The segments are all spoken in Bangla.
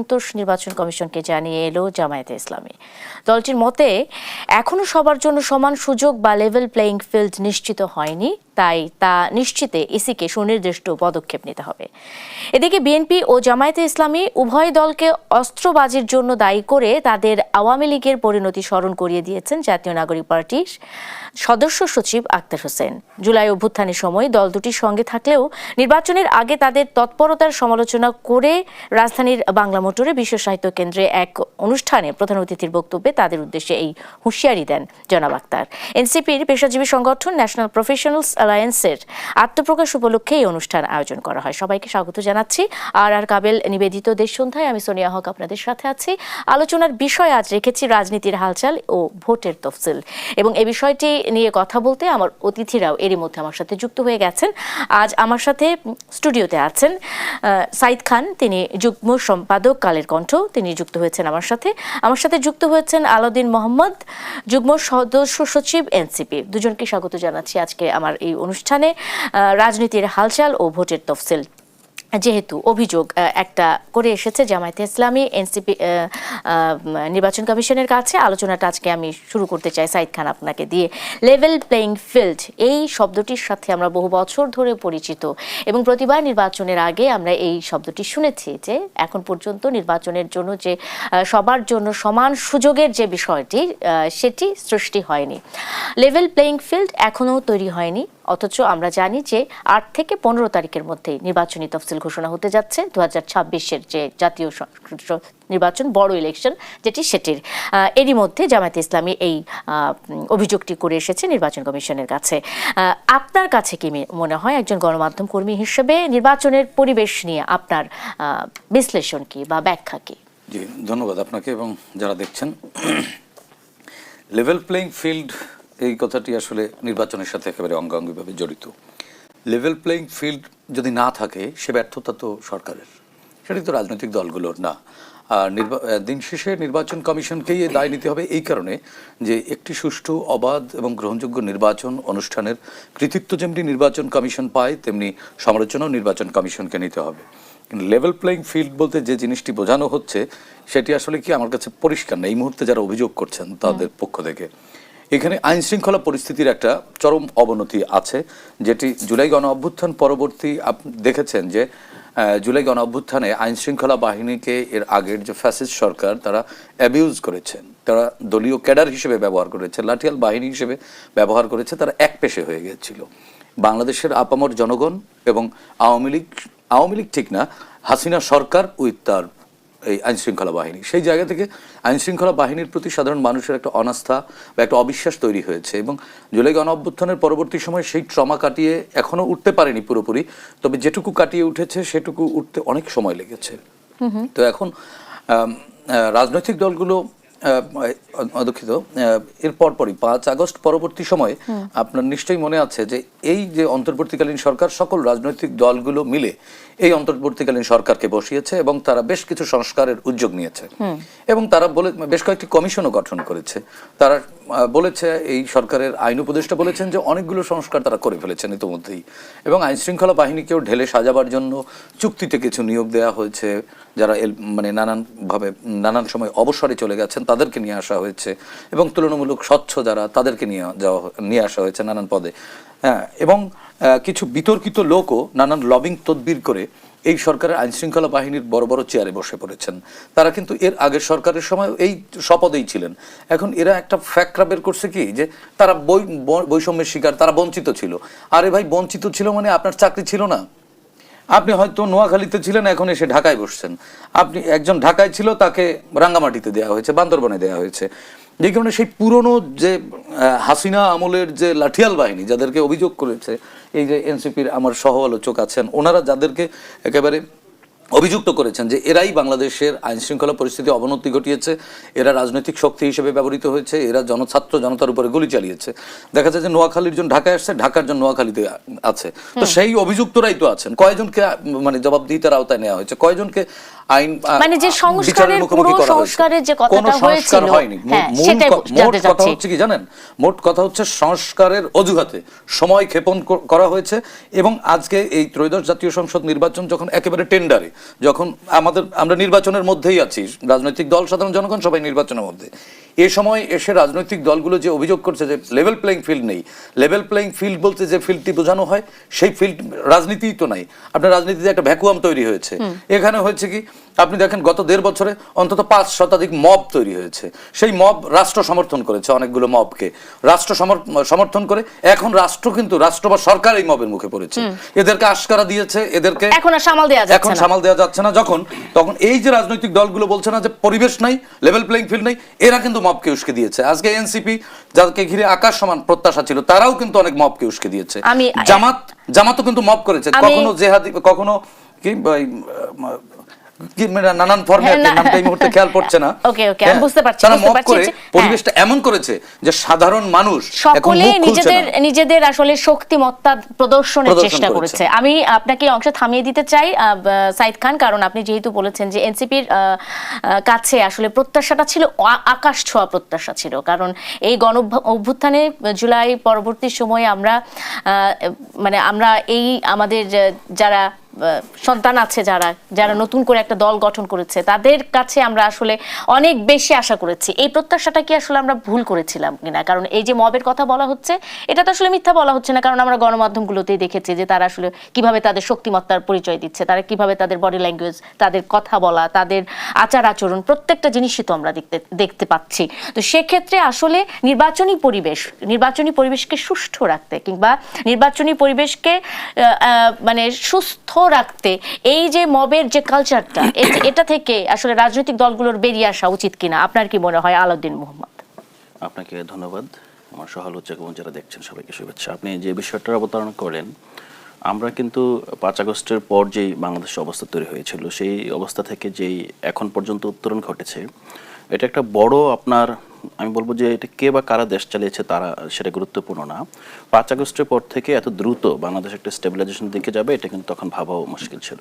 অসন্তোষ নির্বাচন কমিশনকে জানিয়ে এলো জামায়াতে ইসলামী। দলটির মতে এখনো সবার জন্য সমান সুযোগ বা লেভেল প্লেইং ফিল্ড নিশ্চিত হয়নি, তাই তা নিশ্চিতে ইসিকে সুনির্দিষ্ট পদক্ষেপ নিতে হবে। এদিকে বিএনপি ও জামায়াতে ইসলামী উভয় দলকে অস্ত্রবাজির জন্য দায়ী করে তাদের আওয়ামী লীগের পরিণতি স্মরণ করিয়ে দিয়েছেন জাতীয় নাগরিক পার্টির সদস্য সচিব আক্তার হোসেন। জুলাই অভ্যুত্থানের সময় দল দুটির সঙ্গে থাকলেও নির্বাচনের আগে তাদের তৎপরতার সমালোচনা করে রাজধানীর বাংলা মোটরে বিশ্ব সাহিত্য কেন্দ্রে এক অনুষ্ঠানে প্রধান অতিথির বক্তব্যে তাদের উদ্দেশ্যে এই হুঁশিয়ারি দেন জনাব আক্তার। এনসিপির পেশাজীবী সংগঠন ন্যাশনাল প্রফেশনালস অ্যালায়েন্সের আত্মপ্রকাশ উপলক্ষে এই অনুষ্ঠান আয়োজন করা হয়। সবাইকে স্বাগত জানাচ্ছি। আর কাবেল নিবেদিত দেশ সন্ধ্যায় আমি সোনিয়া হক আপনাদের সাথে আছি। আলোচনার বিষয় আজ রেখেছি রাজনীতির হালচাল ও ভোটের তফসিল, এবং এই বিষয়টি নিয়ে কথা বলতে আমার অতিথিরাও এরই মধ্যে আমার সাথে যুক্ত হয়ে গেছেন। আজ আমার সাথে স্টুডিওতে আছেন সাইদ খান, তিনি যুগ্ম সম্পাদক কালের কণ্ঠ, তিনি যুক্ত হয়েছেন আমার সাথে যুক্ত হয়েছেন আলাউদ্দিন মোহাম্মদ, যুগ্ম সদস্য সচিব এনসিপি। দুজনকে স্বাগত জানাচ্ছি আজকে আমার এই অনুষ্ঠানে রাজনীতির হালচাল ও ভোটের তফসিল। যেহেতু অভিযোগ একটা করে এসেছে জামায়াতে ইসলামী এনসিপি নির্বাচন কমিশনের কাছে, আলোচনাটা আজকে আমি শুরু করতে চাই সাইদ খান আপনাকে দিয়ে। লেভেল প্লেইং ফিল্ড এই শব্দটির সাথে আমরা বহু বছর ধরে পরিচিত, এবং প্রতিবার নির্বাচনের আগে আমরা এই শব্দটি শুনেছি যে এখন পর্যন্ত নির্বাচনের জন্য যে সবার জন্য সমান সুযোগের যে বিষয়টি সেটি সৃষ্টি হয়নি। লেভেল প্লেইং ফিল্ড এখনও তৈরি হয়নি, অথচ আমরা জানি যে ৮ থেকে ১৫ তারিখের মধ্যেই নির্বাচনী তফসিল ঘোষণা হতে যাচ্ছে ২০২৬-এর যে জাতীয় নির্বাচন, বড় ইলেকশন যেটি, সেটির এরই মধ্যে জামায়াতে ইসলামী এই অভিযোগটি করে এসেছে নির্বাচন কমিশনের কাছে। আপনার কাছে কি মনে হয় একজন গণমাধ্যম কর্মী হিসেবে নির্বাচনের পরিবেশ নিয়ে আপনার বিশ্লেষণ কি বা ব্যাখ্যা কি? জি, ধন্যবাদ আপনাকে এবং যারা দেখছেন। লেভেল প্লেইং ফিল্ড এই কথাটি আসলে নির্বাচনের সাথে একেবারে অঙ্গাঙ্গিভাবে জড়িত। লেভেল প্লেইং ফিল্ড যদি না থাকে সে ব্যর্থতা তো সরকারের, সেটি তো রাজনৈতিক দলগুলোর না। আর দিন শেষে নির্বাচন কমিশনকেই এই দায় নিতে হবে, এই কারণে যে একটি সুষ্ঠু, অবাধ এবং গ্রহণযোগ্য নির্বাচন অনুষ্ঠানের কৃতিত্ব যেমনি নির্বাচন কমিশন পায়, তেমনি সমালোচনাও নির্বাচন কমিশনকে নিতে হবে। কিন্তু লেভেল প্লেইং ফিল্ড বলতে যে জিনিসটি বোঝানো হচ্ছে সেটি আসলে কি আমার কাছে পরিষ্কার না এই মুহূর্তে যারা অভিযোগ করছেন তাদের পক্ষ থেকে। এখানে আইন শৃঙ্খলা পরিস্থিতির একটা চরম অবনতি আছে, যেটি জুলাই গণ অভ্যুত্থান পরবর্তী দেখেছেন যে জুলাই গণ অভ্যুত্থানে আইন শৃঙ্খলা বাহিনীকে এর আগের যে ফ্যাসিস্ট সরকার তারা অ্যাবিউজ করেছেন, তারা দলীয় ক্যাডার হিসেবে ব্যবহার করেছে, লাঠিয়াল বাহিনী হিসেবে ব্যবহার করেছে, তারা একপেশে হয়ে গিয়েছিল। বাংলাদেশের আপামর জনগণ এবং আওয়ামী লীগ ঠিক না, হাসিনা সরকার উইথ তার এই আইনশৃঙ্খলা বাহিনী, সেই জায়গা থেকে আইনশৃঙ্খলা বাহিনীর প্রতি সাধারণ মানুষের একটা অনাস্থা বা একটা অবিশ্বাস তৈরি হয়েছে। এবং জুলাই গণ অভ্যুত্থানের পরবর্তী সময় সেই ট্রমা কাটিয়ে এখনো উঠতে পারেনি পুরোপুরি, তবে যেটুকু কাটিয়ে উঠেছে সেটুকু উঠতে অনেক সময় লেগেছে। তো এখন রাজনৈতিক দলগুলো দুঃখিত, এর পরপরই ৫ আগস্ট পরবর্তী সময়ে আপনার নিশ্চয়ই মনে আছে যে এই যে অন্তর্বর্তীকালীন সরকার, সকল রাজনৈতিক দলগুলো মিলে এই অন্তর্বর্তীকালীন সরকারকে বসিয়েছে এবং তারা বেশ কিছু সংস্কারের উদ্যোগ নিয়েছে এবং তারা বেশ কয়েকটি কমিশনও গঠন করেছে। তারা বলেছে, এই সরকারের আইন উপদেষ্টা বলেছেন যে অনেকগুলো সংস্কার তারা করে ফেলেছেন ইতিমধ্যেই, এবং আইন শৃঙ্খলা বাহিনীকেও ঢেলে সাজাবার জন্য চুক্তিতে কিছু নিয়োগ দেওয়া হয়েছে, যারা মানে নানানভাবে নানান সময় অবসরে চলে গেছেন তাদেরকে নিয়ে আসা হয়েছে, এবং তুলনামূলক স্বচ্ছ যারা তাদেরকে নিয়ে আসা হয়েছে নানান পদে। হ্যাঁ, এবং কিছু বিতর্কিত লোকও নানান লবিং তদবির করে এই সরকারের আইনশৃঙ্খলা বাহিনীর বড় বড় চেয়ারে বসে পড়েছেন। তারা কিন্তু এর আগের সরকারের সময় এই স্বপদেই ছিলেন। এখন এরা একটা ফ্যাক্টরা বের করছে কি, যে তারা বৈষম্যের শিকার, তারা বঞ্চিত ছিল। আরে ভাই, বঞ্চিত ছিল মানে আপনার চাকরি ছিল না। আপনি হয়তো নোয়াখালীতে ছিলেন, এখন এসে ঢাকায় বসছেন। আপনি একজন ঢাকায় ছিল, তাকে রাঙ্গামাটিতে দেওয়া হয়েছে, বান্দরবনে দেওয়া হয়েছে। যে কারণে সেই পুরনো যে হাসিনা আমলের যে লাঠিয়াল বাহিনী যাদেরকে অভিযোগ করেছে, এই যে এনসিপির আমার সহ আলোচক আছেন, ওনারা যাদেরকে একেবারে অভিযুক্ত করেছেন যে এরাই বাংলাদেশের আইনশৃঙ্খলা পরিস্থিতি অবনতি ঘটিয়েছে, এরা রাজনৈতিক শক্তি হিসেবে ব্যবহৃত হয়েছে, এরা ছাত্র জনতার উপরে গুলি চালিয়েছে। দেখা যায় যে নোয়াখালীর জন ঢাকায় আসছে, ঢাকার জন নোয়াখালীতে আছে, তো সেই অভিযুক্তরাই তো আছেন। কয়জনকে মানে জবাবদিহিতার আওতায় নেওয়া হয়েছে, কয়জনকে আইন মানে যে সংস্কারের মুখোমুখি করা হয়েছে। সংস্কারের যে কোনো কথাটা সংস্কার হয়েছিল, হয়নি। হ্যাঁ, মোট সেটাই জানতে কথা চাচ্ছি। হচ্ছে কি জানেন, মোট কথা হচ্ছে সংস্কারের অজুহাতে সময় ক্ষেপণ করা হয়েছে। এবং আজকে এই ত্রয়োদশ জাতীয় সংসদ নির্বাচন যখন একেবারে টেন্ডারে, যখন আমরা নির্বাচনের মধ্যেই আছি, রাজনৈতিক দল, সাধারণ জনগণ সবাই নির্বাচনের মধ্যে, এ সময় এসে রাজনৈতিক দলগুলো যে অভিযোগ করছে যে লেভেল প্লেইং ফিল্ড নেই, লেভেল প্লেইং ফিল্ড বলতে যে ফিল্ডটি বোঝানো হয় সেই ফিল্ড রাজনীতিই তো নাই। আপনার রাজনীতিতে একটা ভ্যাকুয়াম তৈরি হয়েছে। এখানে হয়েছে কি, আপনি দেখেন গত 1.5 বছরে অন্তত 5 শতাধিক মব তৈরি হয়েছে। সেই মব রাষ্ট্র সমর্থন করেছে, অনেকগুলো মবকে রাষ্ট্র সমর্থন করে। এখন রাষ্ট্র কিন্তু রাষ্ট্র বা সরকার এই মবের মুখে পড়েছে, এদেরকে আশকারা দিয়েছে, এদেরকে এখন আর সামাল দেওয়া যাচ্ছে এখন না। সামাল দেওয়া যাচ্ছে না। তখন এই যে রাজনৈতিক দলগুলো বলছে না যে পরিবেশ নাই, লেভেল প্লেইং ফিল্ড নাই, এরা কিন্তু মবকে উস্কে দিয়েছে। আজকে এনসিপি যাদেরকে ঘিরে আকাশ সমান প্রত্যাশা ছিল, তারাও কিন্তু অনেক মবকে উস্কে দিয়েছে। জামাতও কিন্তু মব করেছে, কখনো জেহাদি, কখনো কি নানান ফর্মে, নামটা এই মুহূর্তে খেয়াল পড়ছে না। ওকে ওকে, আমি বুঝতে পারছি। তারা মব করে পরিবেশটা এমন করেছে যে সাধারণ মানুষ সকলে নিজেদের আসলে শক্তিমত্তা প্রদর্শনের চেষ্টা করেছে। আমি আপনাকে অংশ থামিয়ে দিতে চাই সাইদ খান, কারণ আপনি যেহেতু বলেছেন যে এনসিপির কাছে আসলে প্রত্যাশাটা ছিল আকাশ ছোঁয়া প্রত্যাশা ছিল, কারণ এই গণ অভ্যুত্থানে জুলাই পরবর্তী সময়ে আমরা এই আমাদের যারা সন্তান আছে, যারা নতুন করে একটা দল গঠন করেছে, তাদের কাছে আমরা আসলে অনেক বেশি আশা করেছি। এই প্রত্যাশাটা কি আসলে আমরা ভুল করেছিলাম কিনা? কারণ এই যে মবের কথা বলা হচ্ছে, এটা তো আসলে মিথ্যা বলা হচ্ছে না, কারণ আমরা গণমাধ্যমগুলোতেই দেখেছি যে তারা আসলে কিভাবে তাদের শক্তিমত্তার পরিচয় দিচ্ছে, তারা কিভাবে তাদের বডি ল্যাঙ্গুয়েজ, তাদের কথা বলা, তাদের আচার আচরণ, প্রত্যেকটা জিনিসই তো আমরা দেখতে পাচ্ছি। তো সেক্ষেত্রে আসলে নির্বাচনী পরিবেশকে সুষ্ঠু রাখতে কিংবা নির্বাচনী পরিবেশকে মানে সুস্থ রাখতে এই যে মবের যে কালচারটা, এটা থেকে আসলে রাজনৈতিক দলগুলোর বেরিয়ে আসা উচিত কিনা, আপনার কি মনে হয় আলাউদ্দিন মোহাম্মদ? আপনাকে ধন্যবাদ, আমার সহালোচক এবং যারা দেখছেন সবাইকে শুভেচ্ছা। আপনি যে বিষয়টার অবতারণা করেন, আমরা কিন্তু 5 আগস্টের পর যেই বাংলাদেশের অবস্থা তৈরি হয়েছিল, সেই অবস্থা থেকে যেই এখন পর্যন্ত উত্তরণ ঘটেছে, এটা একটা বড় আমি বলবো যে এটা কে বা কারা দেশ চালিয়েছে তারা সেটা গুরুত্বপূর্ণ না। 5 আগস্টের পর থেকে এত দ্রুত বাংলাদেশ একটা স্টেবিলাইজেশনের দিকে যাবে, এটা কিন্তু তখন ভাবাও মুশকিল ছিল।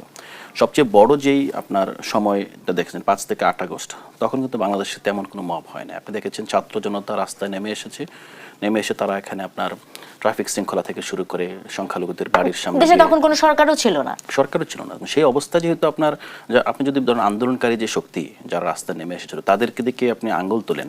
সবচেয়ে বড় যেই আপনার সময়টা দেখেছেন 5 থেকে 8 আগস্ট, তখন কিন্তু বাংলাদেশে তেমন কোনো মব হয় না। আপনি দেখেছেন ছাত্র জনতা রাস্তায় নেমে এসে তারা এখানে আপনার ট্রাফিক শৃঙ্খলা থেকে শুরু করে সংখ্যালঘুদের বাড়ির সামনে, দেশে তখন কোনো সরকারও ছিল না। সেই অবস্থা যেহেতু আপনি যদি ধরেন আন্দোলনকারী যে শক্তি যারা রাস্তায় নেমে এসেছিল তাদেরকে দিকে আপনি আঙ্গুল তোলেন,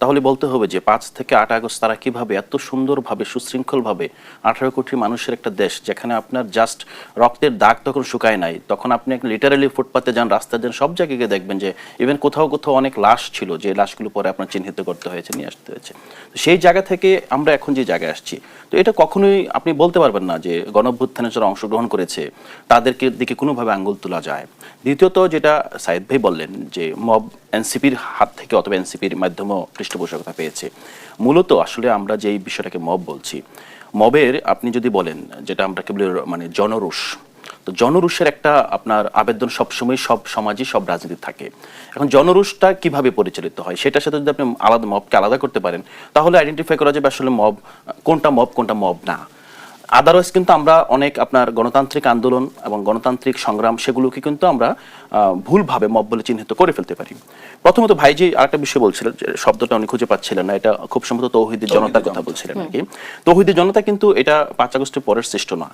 তাহলে বলতে হবে যে 5 থেকে 8 আগস্ট তারা কিভাবে এত সুন্দরভাবে সুশৃঙ্খলভাবে 18 কোটি মানুষের একটা দেশ, যেখানে আপনার জাস্ট রক্তের দাগ তখন শুকায় নাই, তখন আপনি লিটারালি ফুটপাতে যান, রাস্তায় যান, সব জায়গায় দেখবেন যে ইভেন কোথাও অনেক লাশ ছিল, যে লাশগুলো পরে আপনার চিহ্নিত করতে হয়েছে, নিয়ে আসতে হয়েছে। তো সেই জায়গা থেকে আমরা এখন যে জায়গায় আসছি, তো এটা কখনোই আপনি বলতে পারবেন না যে গণঅভ্যুত্থানে যারা অংশগ্রহণ করেছে তাদেরকে দিকে কোনোভাবে আঙ্গুল তোলা যায়। দ্বিতীয়ত যেটা সাইদ ভাই বললেন যে মব এনসিপির হাত থেকে অথবা এনসিপির মাধ্যমেও পৃষ্ঠপোষকতা পেয়েছে, মূলত আসলে আমরা যে এই বিষয়টাকে মব বলছি, মবের আপনি যদি বলেন যেটা আমরা কেবল জনরোষ, তো জনরোষের একটা আপনার আবেদন সবসময় সব সমাজে সব রাজনীতি থাকে। এখন জনরোষটা কিভাবে পরিচালিত হয় সেটার সাথে যদি আপনি মবকে আলাদা করতে পারেন, তাহলে আইডেন্টিফাই করা যাবে আসলে কোনটা মব না। আদারওয়াইজ কিন্তু আমরা অনেক আপনার গণতান্ত্রিক আন্দোলন এবং গণতান্ত্রিক সংগ্রাম, সেগুলোকে কিন্তু আমরা ভুলভাবে মব বলে চিহ্নিত করে ফেলতে পারি। প্রথমত ভাইজি আরেকটা বিষয় বলছিলেন, যে শব্দটা উনি খুঁজে পাচ্ছিলেন না, এটা খুব সম্ভবত তৌহিদি জনতার কথা বলছিলেন নাকি। তৌহিদি জনতা কিন্তু এটা 5 আগস্টের পরের সৃষ্ট না,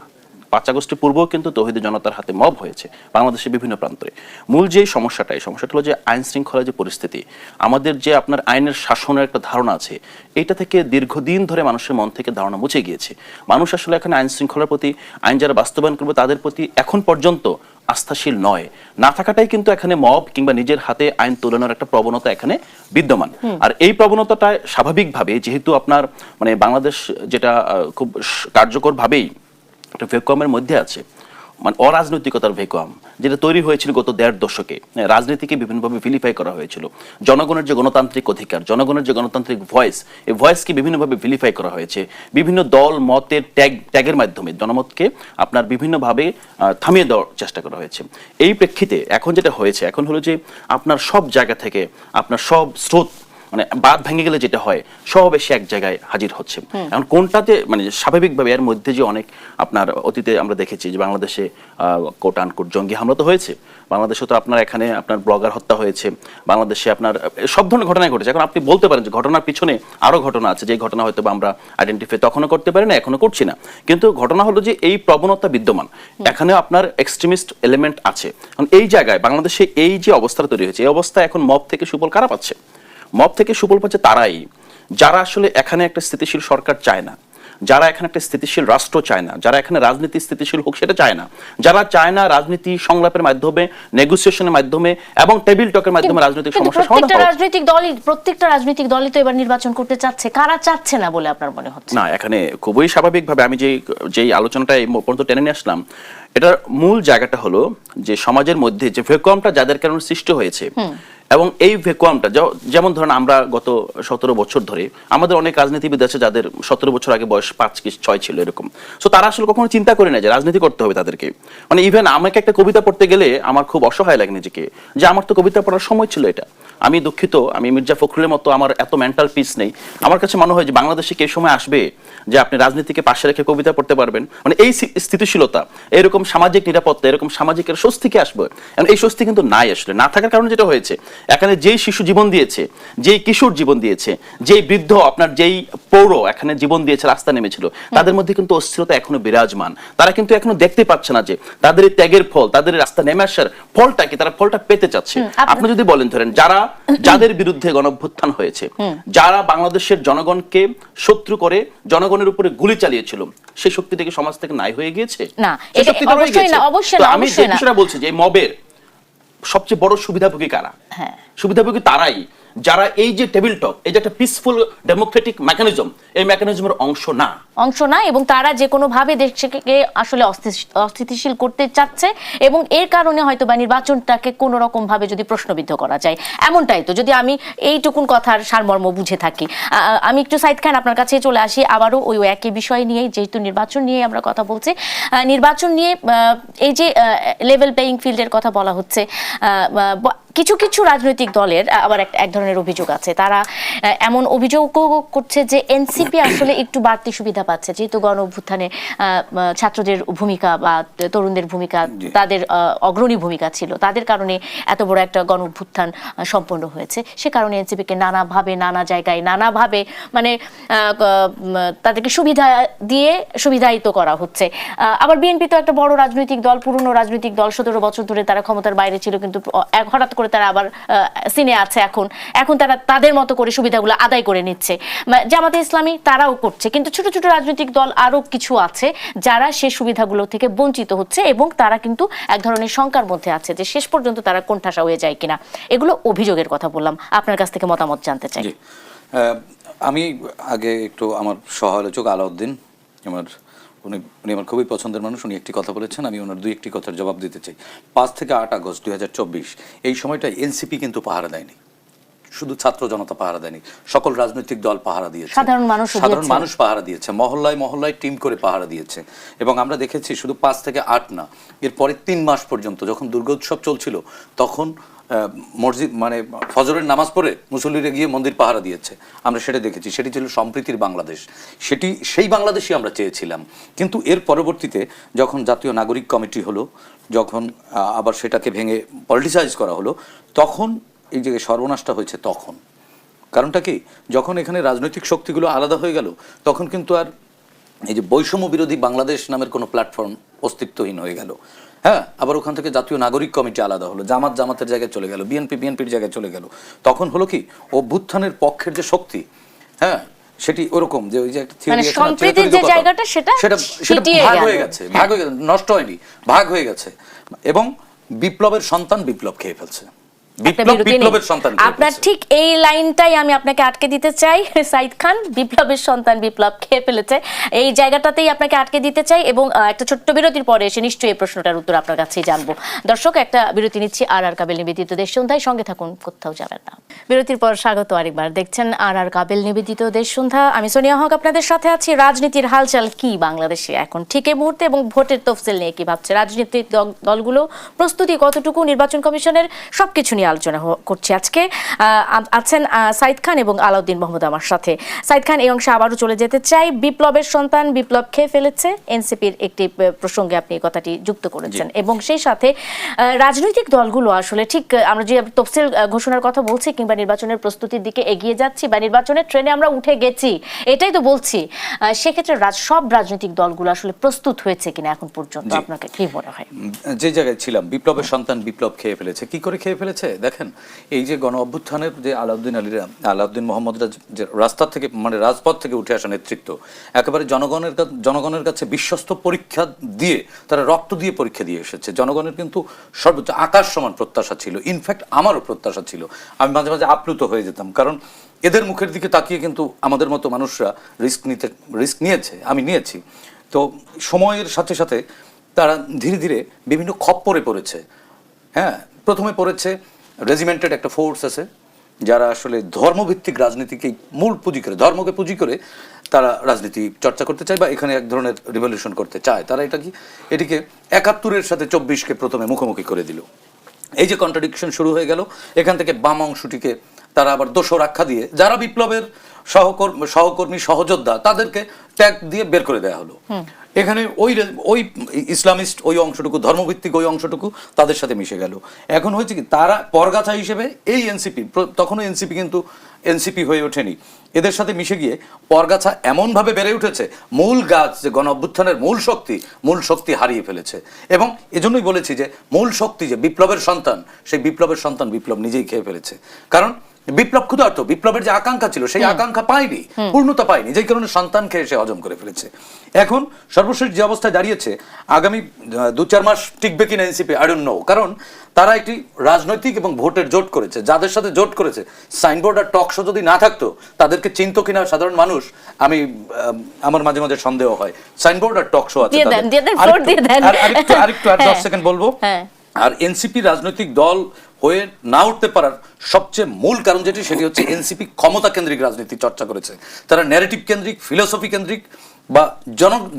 5 আগস্টের পূর্বেও কিন্তু তৌহিদি জনতার হাতে মব হয়েছে বাংলাদেশের বিভিন্ন প্রান্তে। মূল যে সমস্যাটা হলো যে আইন শৃঙ্খলা যে পরিস্থিতি, আমাদের যে আপনার আইনের শাসনের একটা ধারণা আছে, এটা থেকে দীর্ঘদিন ধরে মানুষের মন থেকে ধারণা মুছে গিয়েছে। মানুষ আসলে এখানে আইন শৃঙ্খলার প্রতি, আইন যারা বাস্তবায়ন করবে তাদের প্রতি এখন পর্যন্ত আস্থাশীল নয়। না থাকাটাই কিন্তু এখানে মব কিংবা নিজের হাতে আইন তোলানোর একটা প্রবণতা এখানে বিদ্যমান। আর এই প্রবণতাটা স্বাভাবিকভাবে যেহেতু আপনার বাংলাদেশ যেটা খুব কার্যকরভাবেই একটা ভ্যাকুয়ামের মধ্যে আছে, অরাজনৈতিকতার ভ্যাকুয়াম, যেটা তৈরি হয়েছিল গত 1.5 দশকে। রাজনীতিকে বিভিন্নভাবে ভিলিফাই করা হয়েছিল, জনগণের যে গণতান্ত্রিক অধিকার, জনগণের যে গণতান্ত্রিক ভয়েস, এই ভয়েসকে বিভিন্নভাবে ভিলিফাই করা হয়েছে, বিভিন্ন দল মতের ট্যাগের মাধ্যমে জনমতকে আপনার বিভিন্নভাবে থামিয়ে দেওয়ার চেষ্টা করা হয়েছে। এই প্রেক্ষিতে এখন যেটা হয়েছে, এখন হলো যে আপনার সব জায়গা থেকে আপনার সব স্রোত মানে বাঁধ ভেঙে গেলে যেটা হয় সব এসে এক জায়গায় হাজির হচ্ছে। এখন কোনটাতে মানে স্বাভাবিকভাবে এর মধ্যে যে অনেক আপনার অতীতে আমরা দেখেছি যে বাংলাদেশে কোট আনকোট জঙ্গি হামলা তো হয়েছে, বাংলাদেশে তো আপনার এখানে আপনার ব্লগার হত্যা হয়েছে, বাংলাদেশে আপনার সব ধরনের ঘটনাই ঘটেছে। এখন আপনি বলতে পারেন যে ঘটনার পিছনে আরো ঘটনা আছে, যে ঘটনা হয়তো বা আমরা আইডেন্টিফাই তখনও করতে পারি না, এখনো করছি না, কিন্তু ঘটনা হলো যে এই প্রবণতা বিদ্যমান, এখানে আপনার এক্সট্রিমিস্ট এলিমেন্ট আছে। এখন এই জায়গায় বাংলাদেশে এই যে অবস্থাটা তৈরি হয়েছে, এই অবস্থা এখন মব থেকে সুফল কারা পাচ্ছে? মব থেকে সুফল পাচ্ছে তারাই যারা আসলে এখানে একটা স্থিতিশীল সরকার চায় না, যারা এখানে একটা স্থিতিশীল রাষ্ট্র চায় না, যারা এখানে রাজনীতি স্থিতিশীল হোক সেটা চায় না, যারা চায় না রাজনীতি সংলাপের মাধ্যমে, নেগোসিয়েশনের মাধ্যমে এবং টেবিল টকের মাধ্যমে রাজনৈতিক সমস্যা সমাধান করা। প্রত্যেকটা রাজনৈতিক দলই তো এবার নির্বাচন করতে চাচ্ছে, কারা চাচ্ছে না বলে আপনার মনে হচ্ছে? না, এখানে খুবই স্বাভাবিকভাবে আমি যেই আলোচনাটা এই পর্যন্ত টেনে নিয়ে আসলাম, এটার মূল জায়গাটা হলো যে সমাজের মধ্যে যে ভ্যাকুয়ামটা যাদের কারণে সৃষ্টি হয়েছে, এবং এই ভ্যাকুয়ামটা যেমন ধরেন আমরা গত 17 বছর ধরে আমাদের অনেক রাজনীতিবিদ আছে যাদের 17 বছর আগে বয়স 5 কি 6 ছিল এরকম, সো তারা আসলে কখনো চিন্তা করে না যে রাজনীতি করতে হবে তাদেরকে। মানে ইভেন আমাকে একটা কবিতা পড়তে গেলে আমার খুব অসহায় লাগে নিজেকে, যে আমার তো কবিতা পড়ার সময় ছিল এটা, আমি দুঃখিত, আমি মির্জা ফখরুলের মতো আমার এত মেন্টাল পিস নেই। আমার কাছে মনে হয় যে বাংলাদেশে কে সময় আসবে যে আপনি রাজনীতিকে পাশে রেখে কবিতা পড়তে পারবেন, মানে এই স্থিতিশীলতা, এরকম সামাজিক নিরাপত্তা, এরকম সামাজিক স্বস্তি কে আসবে? এই স্বস্তি কিন্তু নাই, আসলে না থাকার কারণে যেটা হয়েছে, এখানে যেই শিশু জীবন দিয়েছে, যেই কিশোর জীবন দিয়েছে, যেই বৃদ্ধ আপনার যেই পৌর এখানে জীবন দিয়েছে, রাস্তা নেমেছিল, তাদের মধ্যে কিন্তু অস্থিরতা এখনো বিরাজমান। তারা কিন্তু এখনো দেখতে পাচ্ছে না যে তাদের এই ত্যাগের ফল, তাদের রাস্তা নেমে আসার ফলটা কি, তারা ফলটা পেতে চাচ্ছে। আপনি যদি বলেন ধরেন যাদের বিরুদ্ধে গণঅভ্যুত্থান হয়েছে, যারা বাংলাদেশের জনগণকে শত্রু করে জনগণের উপরে গুলি চালিয়েছিল, সেই শক্তি থেকে সমাজ থেকে নাই হয়ে গিয়েছে না, এটা অবশ্যই না, অবশ্যই না। আমি যে বিষয়টা বলছি যে মবের সবচেয়ে বড় সুবিধাভোগী কারা? সুবিধাভোগী তারাই যারা এই যে টেবিল টক, এই যে একটা পিসফুল ডেমোক্রেটিক মেকানিজম, এই মেকানিজমের অংশ না, এবং তারা যে কোনো ভাবে দেশকে আসলে অস্থিতিশীল করতে চাচ্ছে, এবং এর কারণে হয়তো বা নির্বাচনটাকে কোন রকম ভাবে যদি প্রশ্নবিদ্ধ করা যায়, এমনটাই তো, যদি আমি এইটুকুন কথার সারমর্ম বুঝে থাকি। আমি একটু সাইদ খান আপনার কাছে চলে আসি, আবারও ওই একই বিষয় নিয়ে, যেহেতু নির্বাচন নিয়ে আমরা কথা বলছি, নির্বাচন নিয়ে এই যে লেভেল প্লেইং ফিল্ডের কথা বলা হচ্ছে, কিছু কিছু রাজনৈতিক দলের আবার এক ধরনের অভিযোগ আছে, তারা এমন অভিযোগ করছে যে এনসিপি আসলে একটু বাড়তি সুবিধা পাচ্ছে, যেহেতু গণ অভ্যুত্থানে ছাত্রদের ভূমিকা বা তরুণদের ভূমিকা, তাদের অগ্রণী ভূমিকা ছিল, তাদের কারণে এত বড় একটা গণ অভ্যুত্থান সম্পন্ন হয়েছে, সে কারণে এনসিপিকে নানাভাবে, নানা জায়গায়, নানাভাবে মানে তাদেরকে সুবিধা দিয়ে সুবিধায়িত করা হচ্ছে। আবার বিএনপি তো একটা বড় রাজনৈতিক দল, পুরনো রাজনৈতিক দল, 17 বছর ধরে তারা ক্ষমতার বাইরে ছিল, কিন্তু হঠাৎ করে তারা আবার সিনে আছে, এখন তারা তাদের মতো করে সুবিধাগুলো আদায় করে নিচ্ছে। জামাতে ইসলামী তারাও করছে, কিন্তু ছোট ছোট রাজনৈতিক দল আরো কিছু আছে যারা সেই সুবিধাগুলো থেকে বঞ্চিত হচ্ছে, এবং তারা কিন্তু এক ধরনের শঙ্কার মধ্যে আছে যে শেষ পর্যন্ত তারা কোণঠাসা হয়ে যায় কিনা। এগুলো অভিযোগের কথা বললাম, আপনার কাছ থেকে মতামত জানতে চাই। আমি আগে একটু আমার সহ-আলোচক আলাউদ্দিন, উনি আমার খুবই পছন্দের মানুষ, উনি একটি কথা বলেছেন, আমি ওনার দুই একটি কথার জবাব দিতে চাই। 5 থেকে 8 আগস্ট 2024 এই সময়টা এনসিপি কিন্তু পাহারা দেয়নি, শুধু ছাত্র জনতা পাহারা দেয়নি, সকল রাজনৈতিক দল পাহারা দিয়েছে, সাধারণ মানুষ পাহারা দিয়েছে, মহল্লায় মহল্লায় টিম করে পাহারা দিয়েছে। এবং আমরা দেখেছি শুধু 5 থেকে 8 না, এরপরে 3 মাস পর্যন্ত যখন দুর্গোৎসব চলছিল, তখন মসজিদ মানে ফজরের নামাজ পড়ে মুসল্লিরা গিয়ে মন্দির পাহারা দিয়েছে, আমরা সেটা দেখেছি। সেটি ছিল সম্প্রীতির বাংলাদেশ, সেই বাংলাদেশই আমরা চেয়েছিলাম। কিন্তু এর পরবর্তীতে যখন জাতীয় নাগরিক কমিটি হলো, যখন আবার সেটাকে ভেঙে পলিটিসাইজ করা হলো, তখন এই যে সর্বনাশটা হয়েছে। তখন কারণটা কি, যখন এখানে রাজনৈতিক শক্তিগুলো আলাদা হয়ে গেল, তখন কিন্তু আর এই যে বৈষম্য বিরোধী বাংলাদেশ নামের কোনো প্ল্যাটফর্ম অস্তিত্বহীন হয়ে গেল। হ্যাঁ, আবার ওখান থেকে জাতীয় নাগরিক কমিটি আলাদা হলো, জামাতের জায়গায় চলে গেল, বিএনপির জায়গায় চলে গেল। তখন হলো কি, অভ্যুত্থানের পক্ষের যে শক্তি, হ্যাঁ, সেটি ওরকম যে ওই যে একটা থিওরি আছে, সেটা ভাগ হয়ে গেছে, নষ্ট হয়নি, ভাগ হয়ে গেছে, এবং বিপ্লবের সন্তান বিপ্লব খেয়ে ফেলছে। আপনার ঠিক এই লাইনটাই আমি আপনাকে আটকে দিতে চাই সাইদ খান, বিপ্লবের সন্তান বিপ্লব খেয়ে ফেলেছে, এই জায়গাটাতেই আপনাকে আটকে দিতে চাই। এবং একটা ছোট্ট বিরতির পরে এসে নিশ্চয়ই এই প্রশ্নটার উত্তর আপনার কাছেই জানবো। দর্শক, একটা বিরতি নিচ্ছি আর কাবেল নিবেদিত দেশ সন্ধ্যায়, সঙ্গে থাকুন, কোথাও যাবেন না। বিরতির পর স্বাগত আরেকবার, দেখছেন আর কাবেল নিবেদিত দেশ সন্ধ্যা। আমি সোনিয়া হক আপনাদের সাথে আছি। রাজনীতির হালচাল কি বাংলাদেশে এখন ঠিক এই মুহূর্তে, এবং ভোটের তফসিল নিয়ে কি ভাবছে রাজনৈতিক দলগুলো, প্রস্তুতি কতটুকু, নির্বাচন কমিশনের, সবকিছু নিয়ে আলোচনা করছি আজকে। আছেন সাইদ খান এবং আলাউদ্দিন মোহাম্মদ আমার সাথে। সাইদ খান, এই অংশে আবারও চলে যেতে চাই। বিপ্লবের সন্তান বিপ্লব খেয়ে ফেলেছে, এনসিপির একটি প্রসঙ্গে আপনি এই কথাটি যুক্ত করেছেন, এবং সেই সাথে রাজনৈতিক দলগুলো আসলে ঠিক আমরা যে তফসিল ঘোষণার কথা বলছি কিংবা নির্বাচনের প্রস্তুতির দিকে এগিয়ে যাচ্ছি বা নির্বাচনের ট্রেনে আমরা উঠে গেছি, এটাই তো বলছি, সেক্ষেত্রে সব রাজনৈতিক দলগুলো আসলে প্রস্তুত হয়েছে কিনা এখন পর্যন্ত আপনাকে কি মনে হয়? যে জায়গায় ছিলাম, বিপ্লবের সন্তান বিপ্লব খেয়ে ফেলেছে। কি করে খেয়ে ফেলেছে দেখেন, এই যে গণ অভ্যুত্থানের যে আলাউদ্দিন মোহাম্মদরা যে রাস্তা থেকে মানে রাজপথ থেকে উঠে আসা নেতৃত্ব, একেবারে জনগণের কাছে বিশ্বস্ত পরীক্ষা দিয়ে, তারা রক্ত দিয়ে পরীক্ষা দিয়ে এসেছে। জনগণের কিন্তু সর্বোচ্চ আকাশ সমান প্রত্যাশা ছিল, ইনফ্যাক্ট আমারও প্রত্যাশা ছিল। আমি মাঝে মাঝে আপ্লুত হয়ে যেতাম, কারণ এদের মুখের দিকে তাকিয়ে কিন্তু আমাদের মতো মানুষরা রিস্ক নিয়েছে, আমি নিয়েছি। তো সময়ের সাথে সাথে তারা ধীরে ধীরে বিভিন্ন খপ্পরে পড়েছে। হ্যাঁ, প্রথমে পড়েছে রেজিমেন্টেড একটা ফোর্স আছে যারা আসলে ধর্মভিত্তিক রাজনীতিকে মূল পুঁজি করে, ধর্মকে পুঁজি করে তারা রাজনীতি চর্চা করতে চায় বা এখানে এক ধরনের রিভলিউশন করতে চায়। তারা এটিকে ৭১-এর সাথে ২৪-কে প্রথমে মুখোমুখি করে দিল। এই যে কন্ট্রাডিকশন শুরু হয়ে গেল, এখান থেকে বাম অংশটিকে তারা আবার দোষর আখ্যা দিয়ে যারা বিপ্লবের সহকর্মী সহযোদ্ধা তাদেরকে ট্যাগ দিয়ে বের করে দেওয়া হলো। এখানে ওই ইসলামিস্ট ওই অংশটুকু, ধর্মভিত্তিক ওই অংশটুকু তাদের সাথে মিশে গেল। এখন হয়েছে কি, তারা পরগাছা হিসেবে এই এনসিপি, তখনও এনসিপি কিন্তু এনসিপি হয়ে ওঠেনি, এদের সাথে মিশে গিয়ে পরগাছা এমনভাবে বেড়ে উঠেছে, মূল গাছ যে গণ অভ্যুত্থানের মূল শক্তি হারিয়ে ফেলেছে। এবং এজন্যই বলেছি যে মূল শক্তি যে বিপ্লবের সন্তান, সেই বিপ্লবের সন্তান বিপ্লব নিজেই খেয়ে ফেলেছে। কারণ বিপ্লব ক্ষুধার্ত, বিপ্লবের যে আকাঙ্ক্ষা ছিল সেই আকাঙ্ক্ষা পায়নি, পূর্ণতা পায়নি, যেই কারণে সন্তানকে এসে হজম করে ফেলেছে। এখন সর্বশেষ যে অবস্থায় দাঁড়িয়েছে, আগামী ২-৪ মাস টিকবে কিনা এনসিপি, আই ডোন্ট নো। কারণ তারা একটি রাজনৈতিক এবং ভোটের জোট করেছে, যাদের সাথে জোট করেছে সাইনবোর্ড আর টক শো যদি না থাকতো তাদেরকে চিনতো কিনা সাধারণ মানুষ, আমার মাঝে মাঝে সন্দেহ হয়। সাইনবোর্ড আর টক শো আছে, আরেকটু 10 সেকেন্ড বলবো। আর এনসিপি রাজনৈতিক দল হয়ে না উঠতে পারার সবচেয়ে মূল কারণ সেটি হচ্ছে এনসিপি ক্ষমতা কেন্দ্রিক রাজনীতি চর্চা করেছে। তারা ন্যারেটিভ কেন্দ্রিক, ফিলোসফি কেন্দ্রিক বা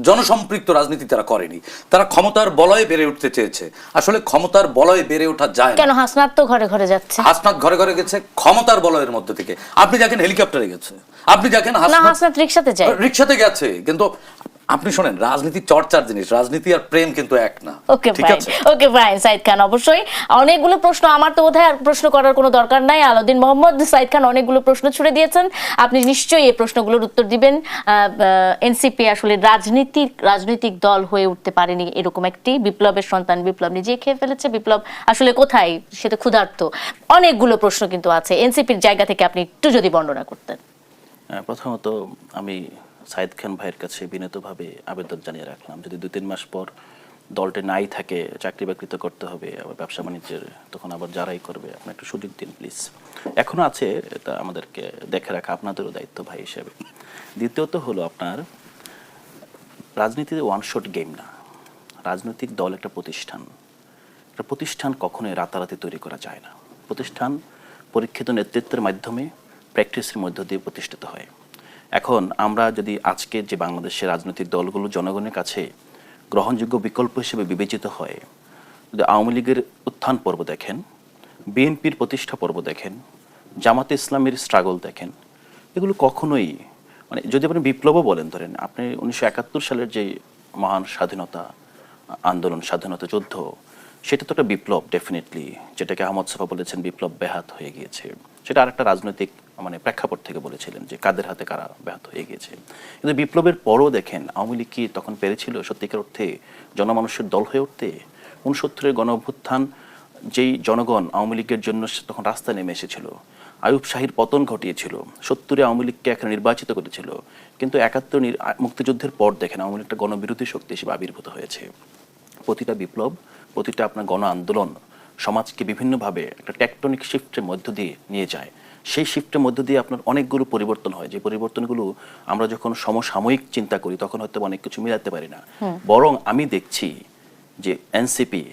জনসম্পৃক্ত রাজনীতি তারা করেনি। তারা ক্ষমতার বলয়ে বেড়ে উঠতে চেয়েছে। আসলে ক্ষমতার বলয়ে বেড়ে ওঠা যায় না। কেন হাসনাত তো ঘরে ঘরে যাচ্ছে, হাসনাত ঘরে ঘরে গেছে ক্ষমতার বলয়ের মধ্যে থেকে। আপনি দেখেন হেলিকপ্টারে গেছে, আপনি দেখেন হাসনাত রিকশাতে গেছে, কিন্তু আপনি শোনেন, রাজনীতি চর্চার জিনিস, রাজনীতি আর প্রেম কিন্তু এক না। ওকে ফাইন সাইদ খান, অবশ্যই অনেকগুলো প্রশ্ন, আমার তো বোধহয় আর প্রশ্ন করার কোনো দরকার নাই। আলাউদ্দিন মোহাম্মদ, সাইদ খান অনেকগুলো প্রশ্ন ছুড়ে দিয়েছেন, আপনি নিশ্চয়ই এই প্রশ্নগুলোর উত্তর দিবেন। এনসিপি আসলে রাজনৈতিক দল হয়ে উঠতে পারেনি, এরকম একটি বিপ্লবের সন্তান বিপ্লব নিজেই খেয়ে ফেলেছে। বিপ্লব আসলে কোথায়, সে তো ক্ষুধার্ত। অনেকগুলো প্রশ্ন কিন্তু আছে, এনসিপির জায়গা থেকে আপনি একটু যদি বর্ণনা করতেন। প্রথমত আমি সাইদ খান ভাইয়ের কাছে বিনীতভাবে আবেদন জানিয়ে রাখলাম, যদি ২-৩ মাস পর দলটি নাই থাকে, চাকরি বাকরি তো করতে হবে, আবার ব্যবসা বাণিজ্যের তখন আবার যারাই করবে, আপনি একটু সুযোগ দিন প্লিজ। এখনো আছে, এটা আমাদেরকে দেখে রাখা আপনাদেরও দায়িত্ব ভাই হিসেবে। দ্বিতীয়ত হলো, আপনার রাজনীতিতে ওয়ান শট গেম না। রাজনৈতিক দল একটা প্রতিষ্ঠান কখনোই রাতারাতি তৈরি করা যায় না। প্রতিষ্ঠান পরীক্ষিত নেতৃত্বের মাধ্যমে, প্র্যাকটিসের মধ্য দিয়ে প্রতিষ্ঠিত হয়। এখন আমরা যদি আজকে যে বাংলাদেশের রাজনৈতিক দলগুলো জনগণের কাছে গ্রহণযোগ্য বিকল্প হিসেবে বিবেচিত হয়, যদি আওয়ামী লীগের উত্থান পর্ব দেখেন, বিএনপির প্রতিষ্ঠা পর্ব দেখেন, জামাতে ইসলামের স্ট্রাগল দেখেন, এগুলো কখনোই মানে, যদি আপনি বিপ্লবও বলেন, ধরেন আপনি ১৯৭১ সালের যে মহান স্বাধীনতা আন্দোলন, স্বাধীনতা যুদ্ধ, সেটা তো একটা বিপ্লব ডেফিনেটলি, যেটাকে আহমদ ছফা বলেছেন বিপ্লব ব্যাহত হয়ে গিয়েছে। সেটা আরেকটা রাজনৈতিক মানে প্রেক্ষাপট থেকে বলেছিলেন যে কাদের হাতে কারা ব্যাহত হয়ে গিয়েছে। কিন্তু বিপ্লবের পরও দেখেন আওয়ামী লীগ কি তখন পেরেছিল সত্যিকার অর্থে জনমানুষের দল হয়ে উঠতে? ৬৯-এর গণ অভ্যুত্থান, যেই জনগণ আওয়ামী লীগের জন্য তখন রাস্তায় নেমে এসেছিল, আইয়ুব শাহীর পতন ঘটিয়েছিল, ৭০-এ আওয়ামী লীগকে এখানে নির্বাচিত করেছিল, কিন্তু ৭১ মুক্তিযুদ্ধের পর দেখেন আওয়ামী লীগ একটা গণবিরোধী শক্তি হিসেবে আবির্ভূত হয়েছে। প্রতিটা বিপ্লব, প্রতিটা আপনার গণ আন্দোলন সমাজকে বিভিন্নভাবে একটা টেকটনিক শিফটের মধ্য দিয়ে নিয়ে যায়। সেই শিফটের মধ্য দিয়ে আপনার অনেকগুলো পরিবর্তন হয়, যে পরিবর্তনগুলো আমরা যখন সমসাময়িক চিন্তা করি তখন হয়তো অনেক কিছু মিলাতে পারি না। বরং আমি দেখছি যে এনসিপি